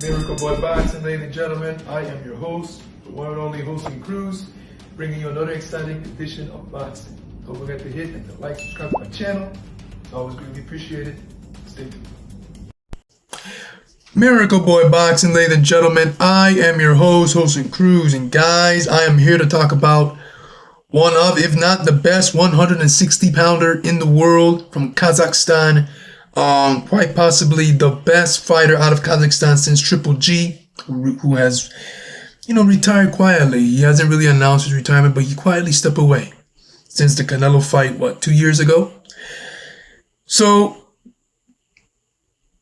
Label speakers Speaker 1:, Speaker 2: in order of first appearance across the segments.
Speaker 1: Miracle Boy Boxing, ladies and gentlemen. I am your host, the one and only Hosting Cruz, bringing you another exciting edition of boxing. Don't forget to hit and to like, subscribe to my channel. It's always greatly appreciated. Stay tuned. Miracle Boy Boxing, ladies and gentlemen. I am your host, Hosting Cruz, and guys, I am here to talk about one of, if not the best 160-pounder in the world from Kazakhstan. Quite possibly the best fighter out of Kazakhstan since Triple G, who has, retired quietly. He hasn't really announced his retirement, but he quietly stepped away since the Canelo fight, 2 years ago? So,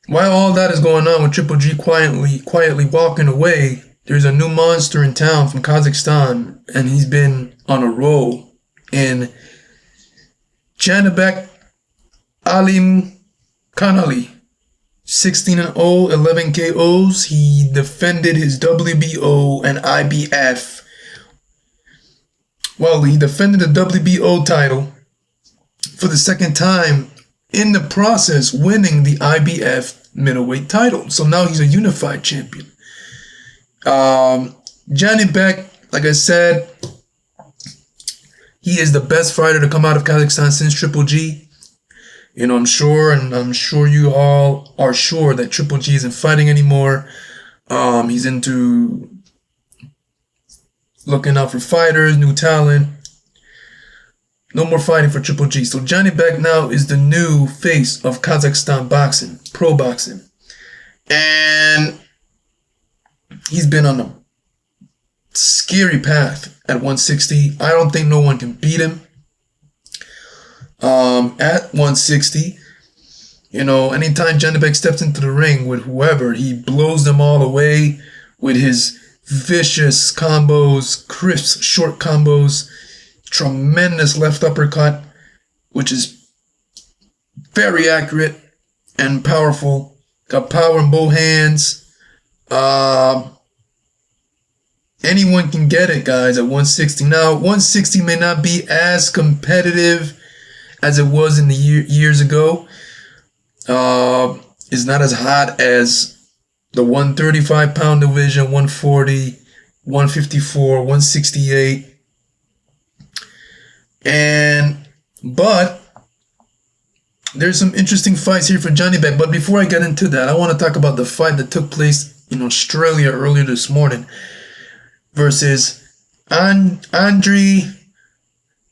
Speaker 1: while all that is going on with Triple G quietly walking away, there's a new monster in town from Kazakhstan, and he's been on a roll. In Janibek Alim Kanali, 16-0, 11 KOs. He defended his WBO and IBF. Well, he defended the WBO title for the second time, in the process winning the IBF middleweight title. So now he's a unified champion. Janibek, like I said, he is the best fighter to come out of Kazakhstan since Triple G. I'm sure you all are sure that Triple G isn't fighting anymore. He's into looking out for fighters, new talent. No more fighting for Triple G. So Janibek now is the new face of Kazakhstan boxing, pro boxing. And he's been on a scary path at 160. I don't think no one can beat him. At 160, anytime Janibek steps into the ring with whoever, he blows them all away with his vicious combos, crisp short combos, tremendous left uppercut, which is very accurate and powerful. Got power in both hands. Anyone can get it, guys, at 160. Now, 160 may not be as competitive as it was in the years ago. It's not as hot as the 135-pound division, 140, 154, 168. But there's some interesting fights here for Janibek. But before I get into that, I want to talk about the fight that took place in Australia earlier this morning versus Andrei,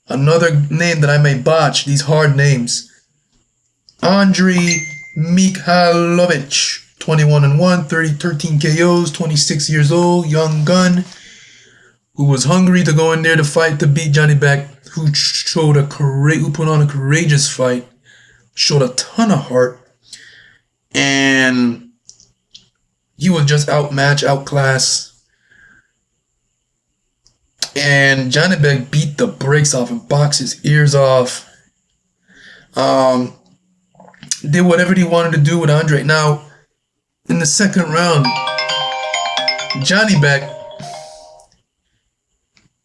Speaker 1: another name that I may botch, these hard names. Andrei Mikhailovich, 21-1, 13 KOs, 26 years old, young gun, who was hungry to go in there to fight to beat Janibek, who put on a courageous fight, showed a ton of heart, and he was just outmatched, outclassed. And Janibek beat the brakes off and boxed his ears off. Did whatever he wanted to do with Andrei. Now, in the second round, Janibek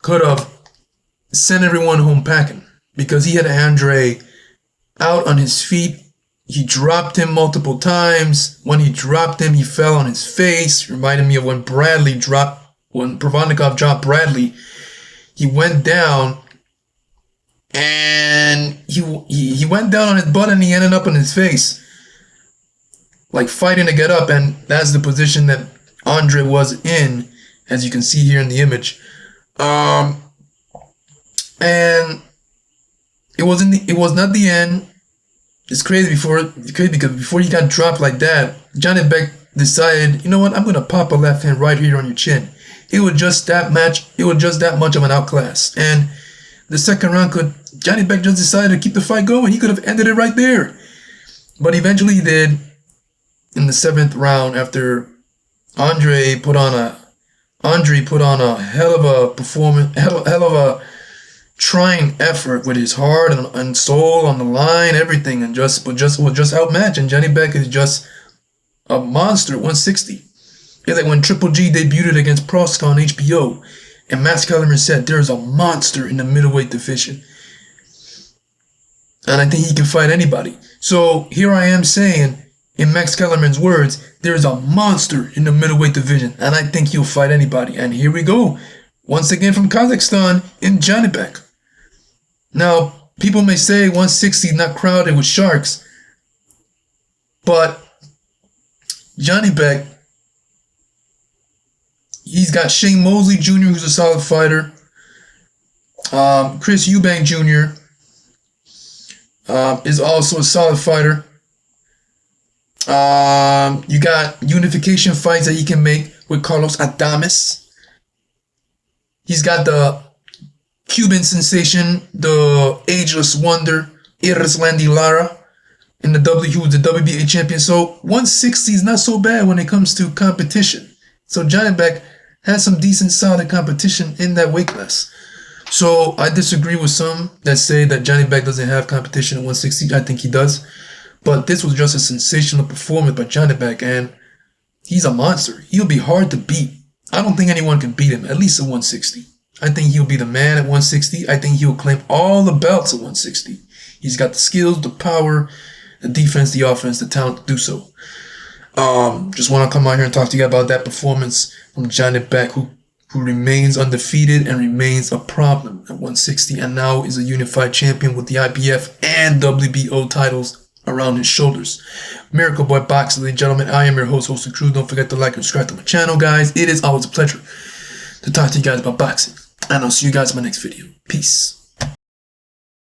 Speaker 1: could have sent everyone home packing because he had Andrei out on his feet. He dropped him multiple times. When he dropped him, he fell on his face. Reminded me of when Provodnikov dropped Bradley. He went down, and he went down on his butt, and he ended up on his face, like fighting to get up. And that's the position that Andrei was in, as you can see here in the image. And it was not the end. It's crazy because before he got dropped like that, Janibek decided, you know what, I'm gonna pop a left hand right here on your chin. It was just that much of an outclass. And the second round, Janibek just decided to keep the fight going. He could have ended it right there. But eventually he did in the 7th round after Andrei put on a hell of a performance, hell of a trying effort with his heart and soul on the line, everything, and was just outmatched. And Janibek is just a monster at 160. It's like when Triple G debuted against Prost on HBO, and Max Kellerman said, there's a monster in the middleweight division. And I think he can fight anybody. So here I am saying, In Max Kellerman's words, there's a monster in the middleweight division, and I think he'll fight anybody. And here we go. Once again from Kazakhstan in Janibek. Now, people may say 160 not crowded with sharks, but Janibek, he's got Shane Mosley Jr., who's a solid fighter. Chris Eubank Jr. Is also a solid fighter. You got unification fights that he can make with Carlos Adames. He's got the Cuban sensation, the ageless wonder, Erislandy Lara, in the who's the WBA champion. So 160 is not so bad when it comes to competition. So Janibek has some decent, solid competition in that weight class. So I disagree with some that say that Janibek doesn't have competition at 160. I think he does. But this was just a sensational performance by Janibek, and he's a monster. He'll be hard to beat. I don't think anyone can beat him, at least at 160. I think he'll be the man at 160. I think he'll claim all the belts at 160. He's got the skills, the power, the defense, the offense, the talent to do so. Just want to come out here and talk to you about that performance from Janibek, who remains undefeated and remains a problem at 160, and now is a unified champion with the IBF and WBO titles around his shoulders. Miracle Boy Boxing, ladies and gentlemen. I am your host, the crew. Don't forget to like and subscribe to my channel, guys. It is always a pleasure to talk to you guys about boxing, and I'll see you guys in my next video. Peace.